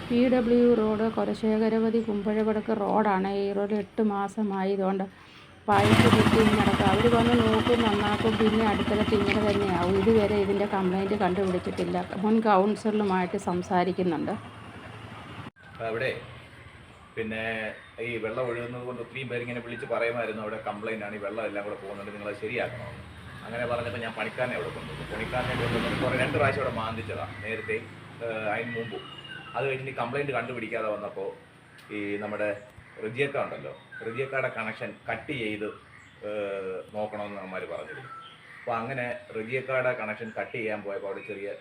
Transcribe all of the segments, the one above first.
PW road Kulasekharapathi കുമ്പഴവടക്ക് റോഡാണ്. ഈ road 8 മാസമായി ഇതുകൊണ്ട് പൈപ്പ് കുത്തി നടക്കും. അവർ വന്ന് നോക്കും, നന്നാക്കും, പിന്നെ അടുത്തിടത്ത് ഇങ്ങനെ തന്നെയാവും. ഇതുവരെ ഇതിൻ്റെ കംപ്ലൈൻറ്റ് കണ്ടുപിടിച്ചിട്ടില്ല. മുൻ കൗൺസിലറുമായിട്ട് സംസാരിക്കുന്നുണ്ട്. അവിടെ പിന്നെ ഈ വെള്ളം ഒഴുകുന്നത് കൊണ്ട് ഒത്തിരി പേര് ഇങ്ങനെ വിളിച്ച് പറയുമായിരുന്നു, അവിടെ കംപ്ലൈൻ്റ് ആണ്, ഈ വെള്ളം എല്ലാം കൂടെ പോകുന്നുണ്ട്, നിങ്ങളത് ശരിയാക്കണമെന്ന്. അങ്ങനെ പറഞ്ഞപ്പോൾ ഞാൻ പണിക്കാരനെ അവിടെ കൊണ്ടുപോകും. പണിക്കാരനെ കൊണ്ടുവന്നിട്ട് കുറേ 2 പ്രാവശ്യം അവിടെ മാന്തിച്ചതാണ് നേരത്തെ, അതിന് മുമ്പും. അത് കഴിഞ്ഞിട്ട് കംപ്ലൈൻറ്റ് കണ്ടുപിടിക്കാതെ വന്നപ്പോൾ ഈ നമ്മുടെ റിജിയക്ക ഉണ്ടല്ലോ, റിജിയക്കയുടെ കണക്ഷൻ കട്ട് ചെയ്ത് നോക്കണമെന്ന് നമ്മാർ പറഞ്ഞിരുന്നു. അപ്പോൾ അങ്ങനെ റിജിയക്കയുടെ കണക്ഷൻ കട്ട് ചെയ്യാൻ പോയപ്പോൾ അവിടെ ചെറിയ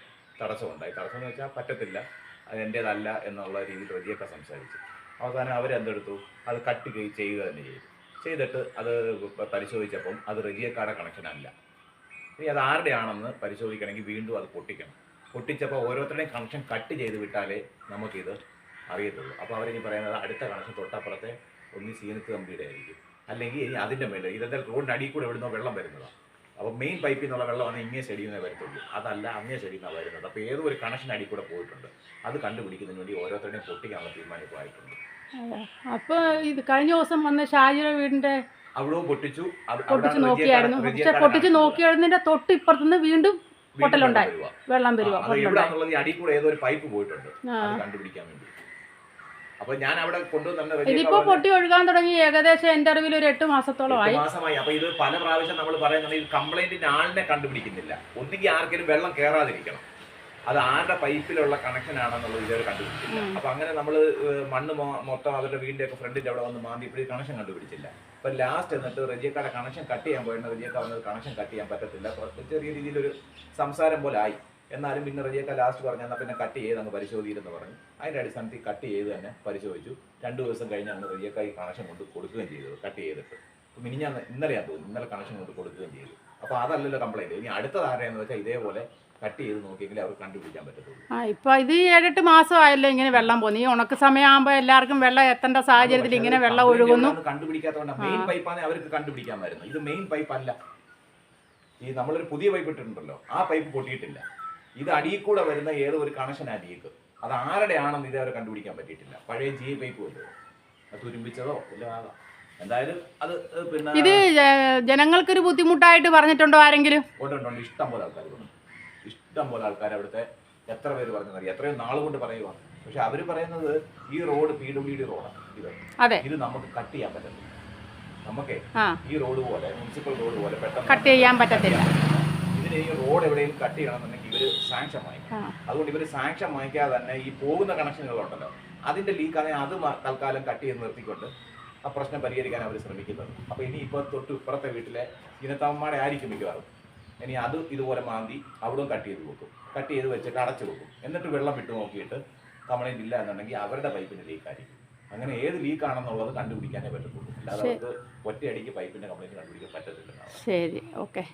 തടസ്സമുണ്ടായി. തടസ്സം എന്ന് വെച്ചാൽ പറ്റത്തില്ല, അത് എൻ്റേതല്ല എന്നുള്ള രീതിയിൽ റിജിയക്ക സംസാരിച്ചു. അവസാനം അവരെന്തെടുത്തു, അത് കട്ട് ചെയ്യുക തന്നെ ചെയ്തിട്ട് അത് പരിശോധിച്ചപ്പം അത് റിജിയക്കയുടെ കണക്ഷൻ അല്ല. ഇനി അത് ആരുടെയാണെന്ന് പരിശോധിക്കണമെങ്കിൽ വീണ്ടും അത് പൊട്ടിക്കണം. പൊട്ടിച്ചപ്പോൾ ഓരോരുത്തരുടെയും കണക്ഷൻ കട്ട് ചെയ്ത് വിട്ടാലേ നമുക്കിത് അറിയത്തുള്ളൂ. അപ്പോൾ അവരിനി പറയുന്നത് അടുത്ത കണക്ഷൻ തൊട്ടപ്പുറത്തെ ഒന്നി സീനത്ത് കമ്പിയുടെ ആയിരിക്കും, അല്ലെങ്കിൽ ഇനി അതിൻ്റെ മേലെ ഇതെന്തായാലും റോഡിൻ്റെ അടിയിൽ കൂടെ എവിടുന്നോ വെള്ളം വരുന്നതാണ്. അപ്പോൾ മെയിൻ പൈപ്പിൽ നിന്നുള്ള വെള്ളമാണ് ഇങ്ങനെ സൈഡിൽ നിന്നേ വരത്തുള്ളൂ, അതല്ല അങ്ങേ സൈഡിൽ നിന്നാണ് വരുന്നത്. അപ്പോൾ ഏതോ ഒരു കണക്ഷൻ അടിയിൽ കൂടെ പോയിട്ടുണ്ട്. അത് കണ്ടുപിടിക്കുന്നതിന് വേണ്ടി ഓരോരുത്തരുടെയും പൊട്ടിക്കാനുള്ള തീരുമാനം ഇപ്പോൾ ആയിട്ടുണ്ട്. അപ്പോൾ ഇത് കഴിഞ്ഞ ദിവസം വന്ന ഷാജിയുടെ വീടിൻ്റെ അവിടവും പൊട്ടിച്ചു നോക്കിയായിരുന്നു. പക്ഷെ പൊട്ടിച്ച് നോക്കിയതിൻ്റെ തൊട്ട് ഇപ്പുറത്തുനിന്ന് വീണ്ടും പൊട്ടലുണ്ടായി, വെള്ളം വരുക. അടിയിൽ കൂടെ ഏതോ ഒരു പൈപ്പ് പോയിട്ടുണ്ട്, അത് കണ്ടുപിടിക്കാൻ വേണ്ടി. അപ്പൊ ഞാൻ അവിടെ കൊണ്ടുവന്ന ഇതിപ്പോ പൊട്ടി ഒഴുകാൻ തുടങ്ങി ഏകദേശം എൻ്റെ അറിവിൽ ഒരു 8 മാസത്തോളമായി. അപ്പൊ ഇത് പല പ്രാവശ്യം നമ്മൾ പറയുന്നത് ഈ കംപ്ലൈന്റിന്റെ ആളിനെ കണ്ടുപിടിക്കുന്നില്ല. ഒന്നുകിൽ ആർക്കെങ്കിലും വെള്ളം കയറാതിരിക്കണം, അത് ആരുടെ പൈപ്പിലുള്ള കണക്ഷൻ ആണെന്നുള്ളത് ഇതുവരെ കണ്ടുപിടിച്ചില്ല. അപ്പൊ അങ്ങനെ നമ്മൾ മണ്ണ് മൊത്തം അവരുടെ വീടിന്റെ ഒക്കെ ഫ്രണ്ടിന്റെ അവിടെ വന്ന് മാന്തി ഇപ്പോഴും കണക്ഷൻ കണ്ടുപിടിച്ചില്ല. അപ്പൊ ലാസ്റ്റ് എന്നിട്ട് റജിയക്കാരുടെ കണക്ഷൻ കട്ട് ചെയ്യാൻ പോയിട്ട് റജിയക്ക വന്നത് കണക്ഷൻ കട്ട് ചെയ്യാൻ പറ്റത്തില്ല, ചെറിയ രീതിയിലൊരു സംസാരം പോലെ ആയി. എന്നാലും പിന്നെ റജിയക്ക ലാസ്റ്റ് പറഞ്ഞു, എന്നാൽ പിന്നെ കട്ട് ചെയ്ത് അങ്ങ് പരിശോധിച്ചെന്ന് പറഞ്ഞു. അതിന്റെ അടിസ്ഥാനത്തിൽ കട്ട് ചെയ്ത് തന്നെ പരിശോധിച്ചു. 2 ദിവസം കഴിഞ്ഞാണ് റജിയക്ക ഈ കണക്ഷൻ കൊണ്ട് കൊടുക്കുകയും ചെയ്തത്, കട്ട് ചെയ്തിട്ട്. അപ്പം ഇന്നലെയാന്ന് തോന്നുന്നു, ഇന്നലെ കണക്ഷൻ കൊണ്ട് കൊടുക്കുകയും ചെയ്തു. അപ്പോൾ അതല്ലല്ലോ കംപ്ലൈൻറ്റ്. ഇനി അടുത്തത് ആരെയെന്ന് വെച്ചാൽ ഇതേപോലെ കട്ട് ചെയ്ത് നോക്കിയെങ്കിൽ അവർക്ക് കണ്ടുപിടിക്കാൻ പറ്റത്തുള്ളൂ. ഇപ്പോൾ ഇത് 7-8 മാസമായല്ലോ ഇങ്ങനെ വെള്ളം പോകുന്നു. ഈ ഉണക്ക് സമയമാകുമ്പോൾ എല്ലാവർക്കും വെള്ളം എത്തേണ്ട സാഹചര്യത്തിൽ ഇങ്ങനെ വെള്ളം ഒഴുകുന്നു. കണ്ടുപിടിക്കാത്തതുകൊണ്ട് മെയിൻ പൈപ്പാണ് അവർക്ക് കണ്ടുപിടിക്കാൻ വരുന്നത്. ഇത് മെയിൻ പൈപ്പ് അല്ല. ഈ നമ്മളൊരു പുതിയ പൈപ്പ് ഇട്ടിട്ടുണ്ടല്ലോ, ആ പൈപ്പ് പൊട്ടിയിട്ടില്ല. ഇത് അടിയിൽ കൂടെ വരുന്ന ഏതോ ഒരു കണക്ഷൻ അടിയേക്ക്, അത് ആരുടെ ആണെന്ന് ഇതേവരെ കണ്ടുപിടിക്കാൻ പറ്റിയിട്ടില്ല. പഴയ ജി പൈപ്പ് വല്ലോ, അത് തുരുമ്പിച്ചതോ ഇല്ല. എന്തായാലും അത് പിന്നെ ഇത് ജനങ്ങൾക്കൊരു ബുദ്ധിമുട്ടായിട്ട് പറഞ്ഞിട്ടുണ്ടോ ആരെങ്കിലും? ഉണ്ട്, ഇഷ്ടം പോലെ ആൾക്കാർ പറഞ്ഞു. ഇഷ്ടം പോലെ ആൾക്കാർ അവിടുത്തെ എത്ര പേര് പറഞ്ഞറിയാം, എത്രയോ നാളുകൊണ്ട് പറയുക. പക്ഷെ അവർ പറയുന്നത് ഈ റോഡ് PWD റോഡാണ്. ഇത് നമുക്ക് കട്ട് ചെയ്യാൻ പറ്റത്തില്ല. നമുക്കേ ഈ റോഡ് പോലെ മുനിസിപ്പൽ റോഡ് പോലെ പെട്ടെന്ന് കട്ട് ചെയ്യാൻ പറ്റത്തില്ല. ഇതിന് ഈ റോഡ് എവിടെയും കട്ട് ചെയ്യണമെന്നുണ്ടെങ്കിൽ ഇവർ സാങ്ഷൻ വാങ്ങിക്കും. അതുകൊണ്ട് ഇവർ സാങ്ഷൻ വാങ്ങിക്കാതെ തന്നെ ഈ പോകുന്ന കണക്ഷനുകളുണ്ടല്ലോ, അതിന്റെ ലീക്കാണെങ്കിൽ അത് തൽക്കാലം കട്ട് ചെയ്ത് നിർത്തിക്കൊണ്ട് ആ പ്രശ്നം പരിഹരിക്കാൻ അവർ ശ്രമിക്കുന്നത്. അപ്പോൾ ഇനി ഇപ്പോൾ തൊട്ട് ഇപ്പുറത്തെ വീട്ടിലെ ഇനത്തമ്മമാരെ ആയിരിക്കും മിക്കവാറും. ഇനി അത് ഇതുപോലെ മാന്തി അവിടെയും കട്ട് ചെയ്ത് വെക്കും, കട്ട് ചെയ്ത് വെച്ചിട്ട് അടച്ചു വെക്കും. എന്നിട്ട് വെള്ളം വിട്ടു നോക്കിയിട്ട് കംപ്ലൈൻറ്റ് ഇല്ല എന്നുണ്ടെങ്കിൽ അവരുടെ പൈപ്പിന് ലീക്കായിരിക്കും. അങ്ങനെ ഏത് ലീക്കാണെന്നുള്ളത് കണ്ടുപിടിക്കാനേ പറ്റത്തുള്ളൂ, അല്ലാതെ അവർക്ക് ഒറ്റയടിക്ക് പൈപ്പിൻ്റെ കംപ്ലൈൻറ്റ് കണ്ടുപിടിക്കാൻ പറ്റത്തില്ല. ശരി, ഓക്കെ.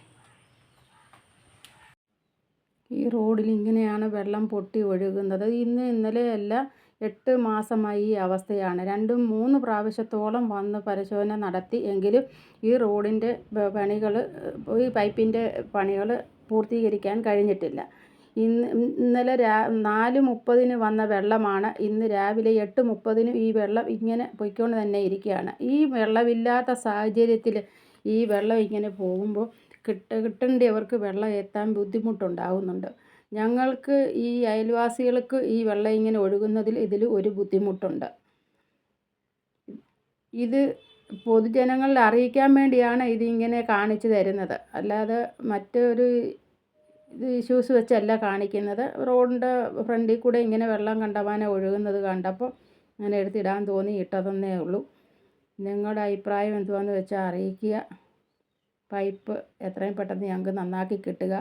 ഈ റോഡിൽ ഇങ്ങനെയാണ് വെള്ളം പൊട്ടി ഒഴുകുന്നത്. ഇന്നലെ അല്ല, 8 മാസമായി ഈ അവസ്ഥയാണ്. 2-3 പ്രാവശ്യത്തോളം വന്ന് പരിശോധന നടത്തി, എങ്കിലും ഈ റോഡിൻ്റെ പണികൾ, ഈ പൈപ്പിൻ്റെ പണികൾ പൂർത്തീകരിക്കാൻ കഴിഞ്ഞിട്ടില്ല. ഇന്നലെ 4:30 വന്ന വെള്ളമാണ് ഇന്ന് രാവിലെ 8:30 ഈ വെള്ളം ഇങ്ങനെ പൊയ്ക്കൊണ്ട് തന്നെ ഇരിക്കുകയാണ്. ഈ വെള്ളമില്ലാത്ത സാഹചര്യത്തിൽ ഈ വെള്ളം ഇങ്ങനെ പോകുമ്പോൾ കിട്ടേണ്ടവർക്ക് വെള്ളം എത്താൻ ബുദ്ധിമുട്ടുണ്ടാകുന്നുണ്ട്. ഞങ്ങൾക്ക് ഈ അയൽവാസികൾക്ക് ഈ വെള്ളം ഇങ്ങനെ ഒഴുകുന്നതിൽ ഒരു ബുദ്ധിമുട്ടുണ്ട്. ഇത് പൊതുജനങ്ങളിൽ അറിയിക്കാൻ വേണ്ടിയാണ് ഇതിങ്ങനെ കാണിച്ചു തരുന്നത്, അല്ലാതെ മറ്റൊരു ഇഷ്യൂസ് വെച്ചല്ല കാണിക്കുന്നത്. റോഡിൻ്റെ ഫ്രണ്ടിൽ കൂടെ ഇങ്ങനെ വെള്ളം കണ്ടമാനം ഒഴുകുന്നത് കണ്ടപ്പോൾ അങ്ങനെ എടുത്തിടാൻ തോന്നി, ഇട്ടതെന്നേ ഉള്ളൂ. നിങ്ങളുടെ അഭിപ്രായം എന്തുവാണെന്ന് വെച്ചാൽ അറിയിക്കുക. പൈപ്പ് എത്രയും പെട്ടെന്ന് ഞങ്ങൾക്ക് നന്നാക്കി കിട്ടുക.